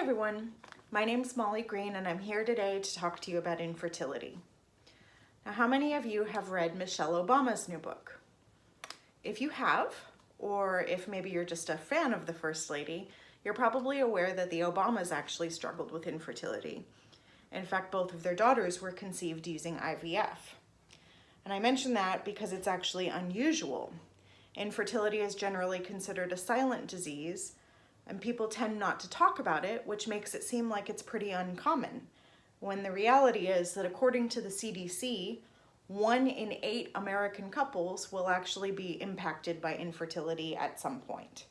everyone, my name's Molly Green and I'm here today to talk to you about infertility. Now, how many of you have read Michelle Obama's new book? If you have, or if maybe you're just a fan of the First Lady, you're probably aware that the Obamas actually struggled with infertility. In fact, both of their daughters were conceived using IVF. And I mention that because it's actually unusual. Infertility is generally considered a silent disease, and people tend not to talk about it, which makes it seem like it's pretty uncommon, when the reality is that according to the CDC, 1 in 8 American couples will actually be impacted by infertility at some point.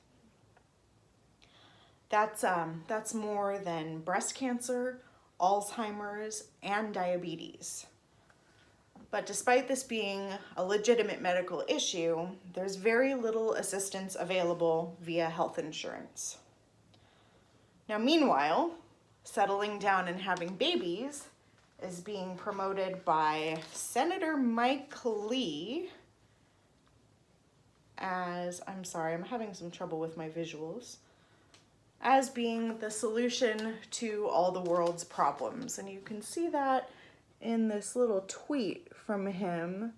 That's more than breast cancer, Alzheimer's, and diabetes. But despite this being a legitimate medical issue, there's very little assistance available via health insurance. Now, meanwhile, settling down and having babies is being promoted by Senator Mike Lee as, I'm sorry, I'm having some trouble with my visuals, as being the solution to all the world's problems. And you can see that in this little tweet from him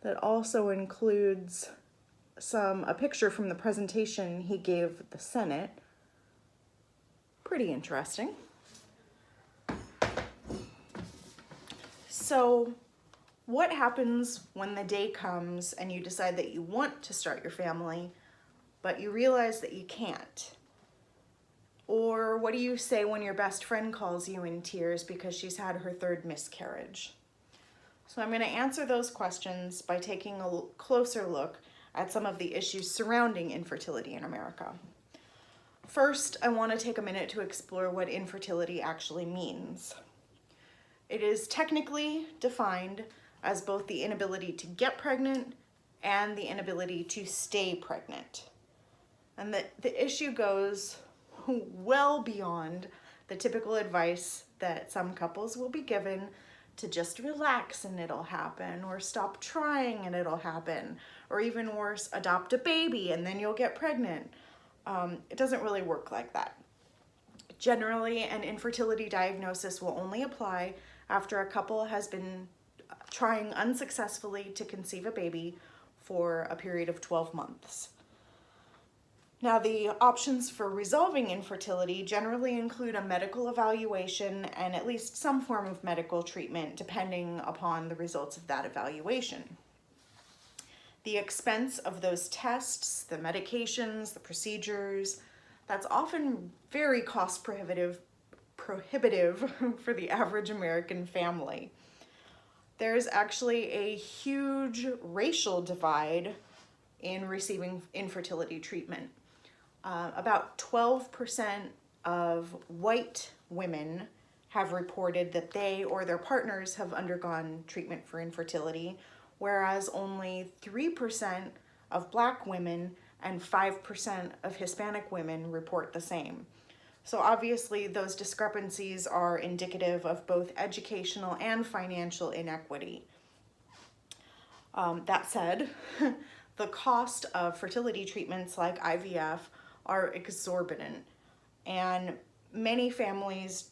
that also includes a picture from the presentation he gave the Senate. Pretty interesting. So what happens when the day comes and you decide that you want to start your family, but you realize that you can't? Or what do you say when your best friend calls you in tears because she's had her 3rd miscarriage? So I'm going to answer those questions by taking a closer look at some of the issues surrounding infertility in America. First, I want to take a minute to explore what infertility actually means. It is technically defined as both the inability to get pregnant and the inability to stay pregnant. And the issue goes well beyond the typical advice that some couples will be given to just relax and it'll happen, or stop trying and it'll happen, or even worse, adopt a baby and then you'll get pregnant. It doesn't really work like that. Generally, an infertility diagnosis will only apply after a couple has been trying unsuccessfully to conceive a baby for a period of 12 months. Now, the options for resolving infertility generally include a medical evaluation and at least some form of medical treatment, depending upon the results of that evaluation. The expense of those tests, the medications, the procedures, that's often very cost prohibitive for the average American family. There's actually a huge racial divide in receiving infertility treatment. About 12% of white women have reported that they or their partners have undergone treatment for infertility, whereas only 3% of Black women and 5% of Hispanic women report the same. So obviously those discrepancies are indicative of both educational and financial inequity. That said, the cost of fertility treatments like IVF are exorbitant, and many families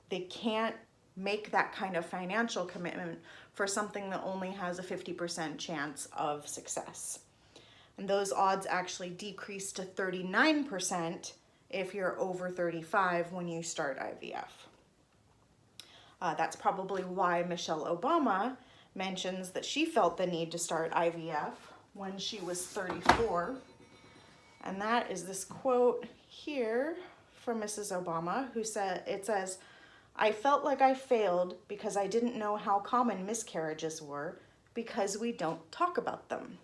they can't make that kind of financial commitment for something that only has a 50% chance of success. And those odds actually decrease to 39% if you're over 35 when you start IVF. That's probably why Michelle Obama mentions that she felt the need to start IVF when she was 34. And that is this quote here from Mrs. Obama, who says, "I felt like I failed because I didn't know how common miscarriages were because we don't talk about them.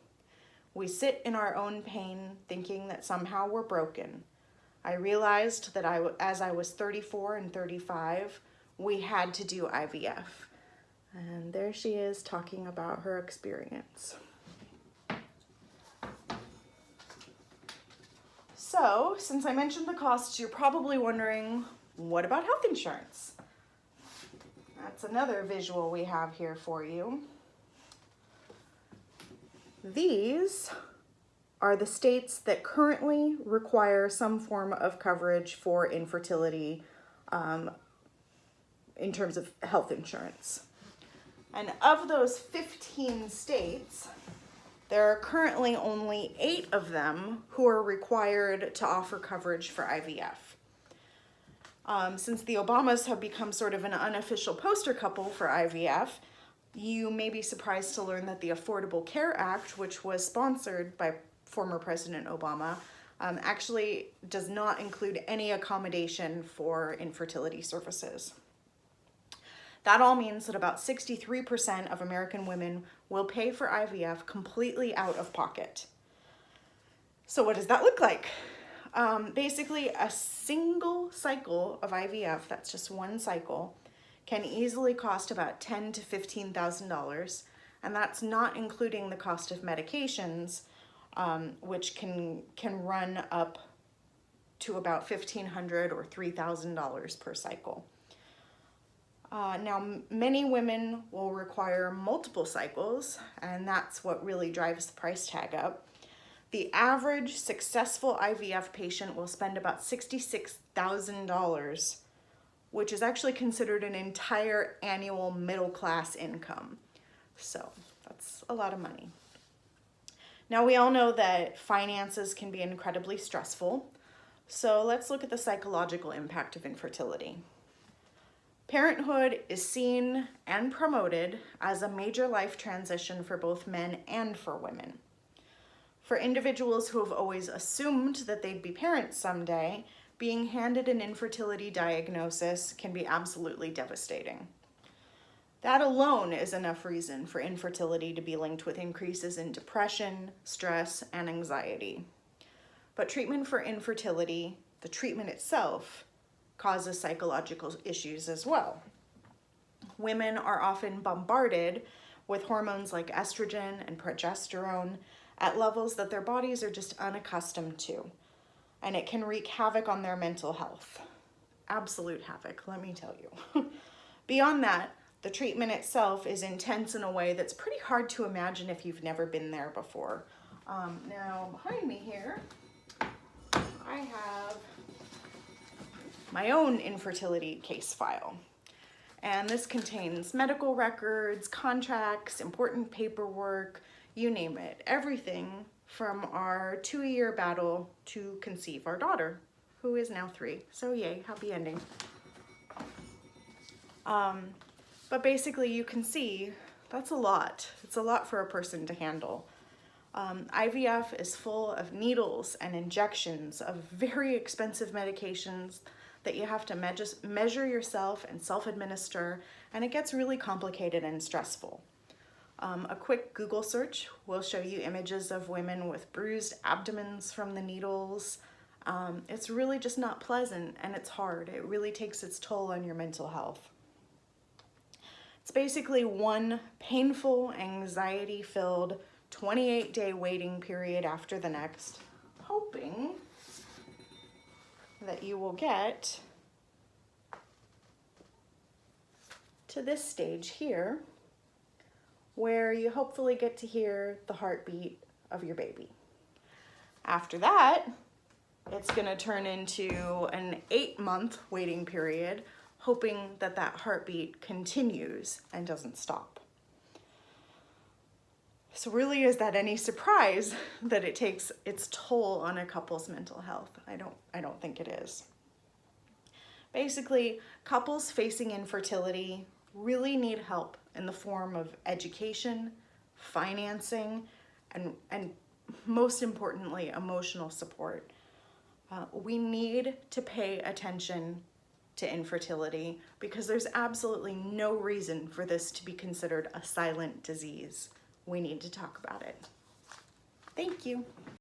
We sit in our own pain thinking that somehow we're broken. I realized that as I was 34 and 35, we had to do IVF." And there she is talking about her experience. So, since I mentioned the costs, you're probably wondering, what about health insurance? That's another visual we have here for you. These are the states that currently require some form of coverage for infertility in terms of health insurance. And of those 15 states, there are currently only 8 of them who are required to offer coverage for IVF. Since the Obamas have become sort of an unofficial poster couple for IVF, you may be surprised to learn that the Affordable Care Act, which was sponsored by former President Obama, actually does not include any accommodation for infertility services. That all means that about 63% of American women will pay for IVF completely out of pocket. So what does that look like? Basically, a single cycle of IVF, that's just one cycle, can easily cost about $10,000 to $15,000, and that's not including the cost of medications, which can run up to about $1,500 or $3,000 per cycle. Now, many women will require multiple cycles, and that's what really drives the price tag up. The average successful IVF patient will spend about $66,000, which is actually considered an entire annual middle-class income. So that's a lot of money. Now, we all know that finances can be incredibly stressful, so let's look at the psychological impact of infertility. Parenthood is seen and promoted as a major life transition for both men and for women. For individuals who have always assumed that they'd be parents someday, being handed an infertility diagnosis can be absolutely devastating. That alone is enough reason for infertility to be linked with increases in depression, stress, and anxiety. But treatment for infertility, the treatment itself, causes psychological issues as well. Women are often bombarded with hormones like estrogen and progesterone at levels that their bodies are just unaccustomed to, and it can wreak havoc on their mental health. Absolute havoc, let me tell you. Beyond that, the treatment itself is intense in a way that's pretty hard to imagine if you've never been there before. Now, behind me here, I have my own infertility case file. And this contains medical records, contracts, important paperwork, you name it, everything from our 2-year battle to conceive our daughter, who is now 3. So yay, happy ending. But basically you can see that's a lot. It's a lot for a person to handle. IVF is full of needles and injections of very expensive medications that you have to measure yourself and self-administer, and it gets really complicated and stressful. A quick Google search will show you images of women with bruised abdomens from the needles. It's really just not pleasant, and it's hard. It really takes its toll on your mental health. It's basically one painful, anxiety-filled 28-day waiting period after the next, hoping that you will get to this stage here, where you hopefully get to hear the heartbeat of your baby. After that, it's gonna turn into an 8-month waiting period, hoping that that heartbeat continues and doesn't stop. So really, is that any surprise that it takes its toll on a couple's mental health? I don't think it is. Basically, couples facing infertility really need help in the form of education, financing, and most importantly, emotional support. We need to pay attention to infertility because there's absolutely no reason for this to be considered a silent disease. We need to talk about it. Thank you.